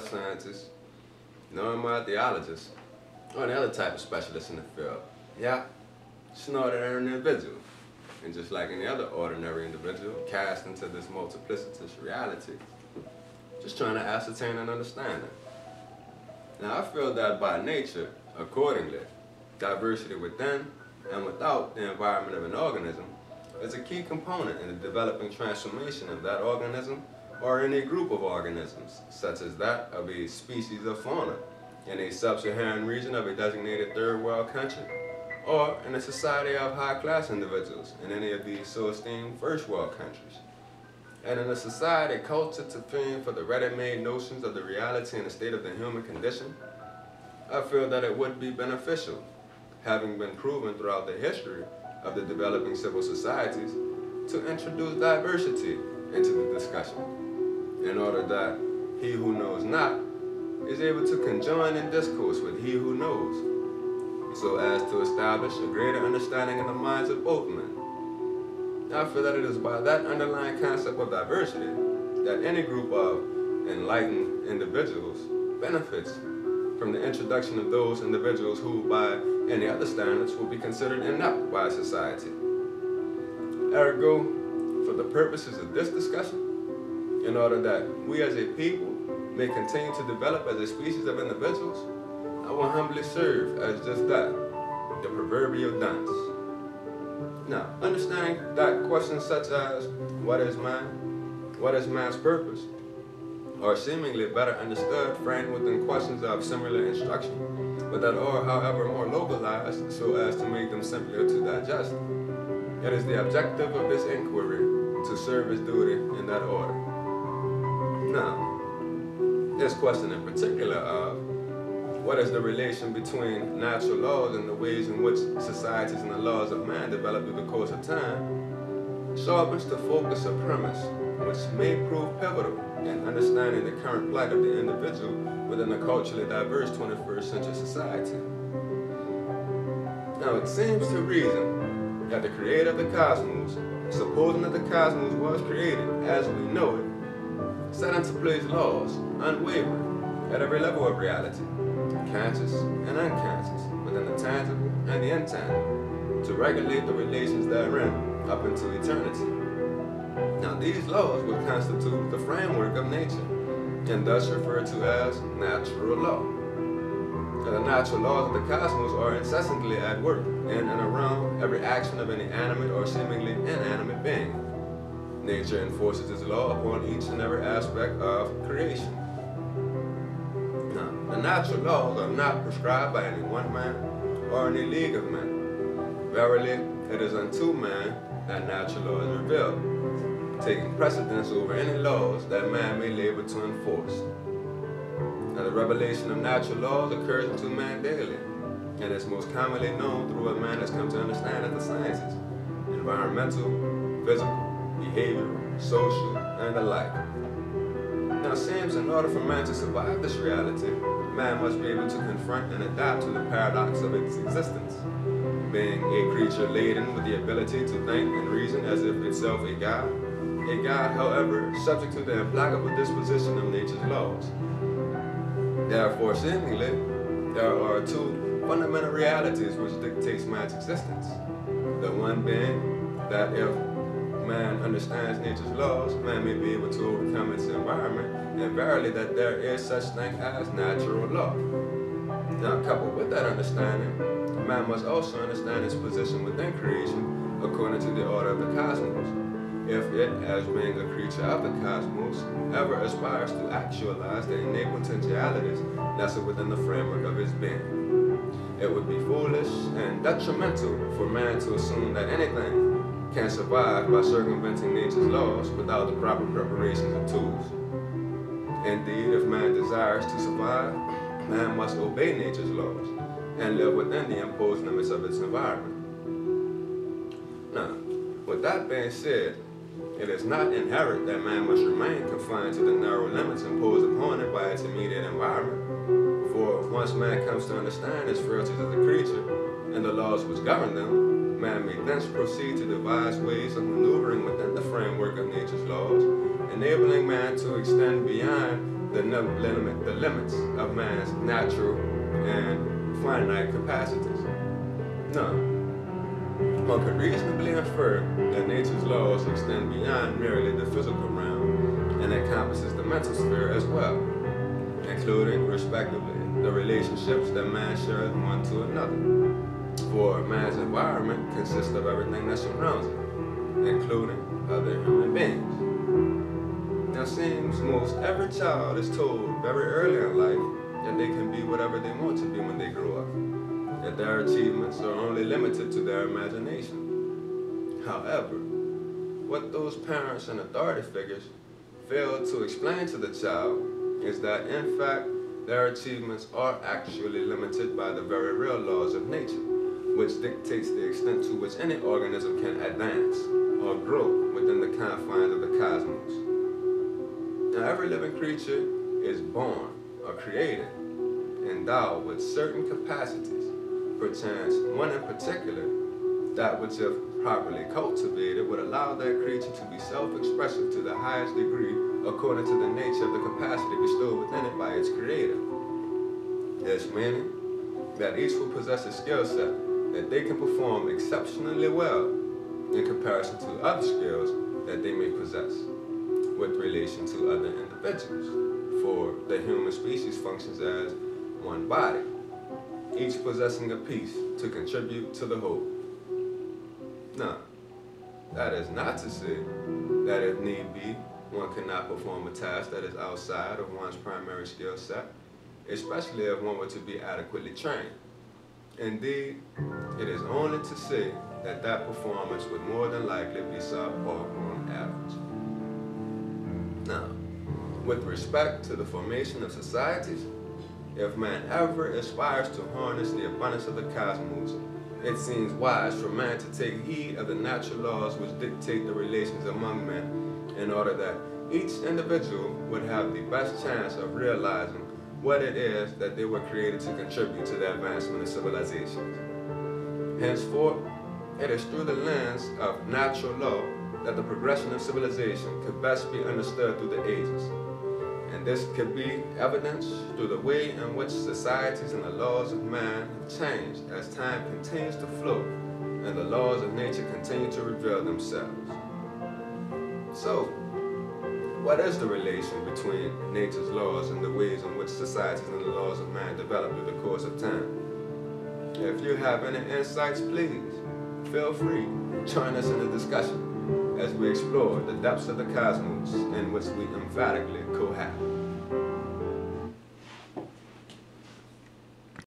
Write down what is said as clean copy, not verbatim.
scientist, nor am I a theologist, or any other type of specialist in the field. Yeah, just an ordinary individual. And just like any other ordinary individual cast into this multiplicitous reality, just trying to ascertain and understand it. Now I feel that by nature, accordingly, diversity within and without the environment of an organism is a key component in the developing transformation of that organism or any group of organisms, such as that of a species of fauna in a sub-Saharan region of a designated third world country, or in a society of high-class individuals in any of these so-esteemed first world countries. And in a society cultured to fame for the ready-made notions of the reality and the state of the human condition, I feel that it would be beneficial, having been proven throughout the history of the developing civil societies, to introduce diversity into the discussion, in order that he who knows not is able to conjoin in discourse with he who knows, so as to establish a greater understanding in the minds of both men. I feel that it is by that underlying concept of diversity that any group of enlightened individuals benefits from the introduction of those individuals who, by any other standards, will be considered inept by society. Ergo, for the purposes of this discussion, in order that we as a people may continue to develop as a species of individuals, I will humbly serve as just that, the proverbial dunce. Now, understanding that questions such as, what is man? What is man's purpose? Are seemingly better understood framed within questions of similar instruction, but that are, however, more localized so as to make them simpler to digest. It is the objective of this inquiry to serve its duty in that order. Now, this question in particular of what is the relation between natural laws and the ways in which societies and the laws of man develop through the course of time sharpens to focus a premise which may prove pivotal in understanding the current plight of the individual within a culturally diverse 21st century society. Now, it seems to reason that the creator of the cosmos, supposing that the cosmos was created as we know it, set into place laws, unwavering, at every level of reality, conscious and unconscious, within the tangible and the intangible, to regulate the relations therein up into eternity. Now, these laws would constitute the framework of nature, and thus referred to as natural law. Now, the natural laws of the cosmos are incessantly at work in and around every action of any animate or seemingly inanimate being. Nature enforces its law upon each and every aspect of creation. Now, the natural laws are not prescribed by any one man or any league of men. Verily, it is unto man that natural law is revealed, taking precedence over any laws that man may labor to enforce. Now, the revelation of natural laws occurs unto man daily, and is most commonly known through what man has come to understand as the sciences: environmental, physical, behavioral, social, and the like. Now, it seems in order for man to survive this reality, man must be able to confront and adapt to the paradox of its existence, being a creature laden with the ability to think and reason as if itself a god, however, subject to the implacable disposition of nature's laws. Therefore, seemingly, there are two fundamental realities which dictates man's existence. The one being that if man understands nature's laws, man may be able to overcome its environment, and verily that there is such thing as natural law. Now, coupled with that understanding, man must also understand its position within creation according to the order of the cosmos, if it, as being a creature of the cosmos, ever aspires to actualize the innate potentialities nestled within the framework of its being. It would be foolish and detrimental for man to assume that anything can survive by circumventing nature's laws without the proper preparations and tools. Indeed, if man desires to survive, man must obey nature's laws and live within the imposed limits of its environment. Now, with that being said, it is not inherent that man must remain confined to the narrow limits imposed upon it by its immediate environment. For once man comes to understand his frailties as a creature and the laws which govern them, man may thence proceed to devise ways of maneuvering within the framework of nature's laws, enabling man to extend beyond the limits of man's natural and finite capacities. No. One could reasonably infer that nature's laws extend beyond merely the physical realm and encompasses the mental sphere as well, including, respectively, the relationships that man shares one to another. For man's environment consists of everything that surrounds it, including other human beings. Now, seems most every child is told very early in life that they can be whatever they want to be when they grow up, that their achievements are only limited to their imagination. However, what those parents and authority figures fail to explain to the child is that, in fact, their achievements are actually limited by the very real laws of nature, which dictates the extent to which any organism can advance or grow within the confines of the cosmos. Now, every living creature is born or created, endowed with certain capacities, perchance one in particular, that which if properly cultivated would allow that creature to be self-expressive to the highest degree according to the nature of the capacity bestowed within it by its creator. This meaning that each will possess a skill set that they can perform exceptionally well in comparison to other skills that they may possess with relation to other individuals, for the human species functions as one body, each possessing a piece to contribute to the whole. Now, that is not to say that if need be, one cannot perform a task that is outside of one's primary skill set, especially if one were to be adequately trained. Indeed, it is only to say that that performance would more than likely be subpar on average. Now, with respect to the formation of societies, if man ever aspires to harness the abundance of the cosmos, it seems wise for man to take heed of the natural laws which dictate the relations among men, in order that each individual would have the best chance of realizing what it is that they were created to contribute to the advancement of civilization. Henceforth, it is through the lens of natural law that the progression of civilization could best be understood through the ages. And this could be evidenced through the way in which societies and the laws of man have changed as time continues to flow and the laws of nature continue to reveal themselves. So, what is the relation between nature's laws and the ways in which societies and the laws of man develop through the course of time? If you have any insights, please feel free to join us in the discussion as we explore the depths of the cosmos in which we emphatically cohabit.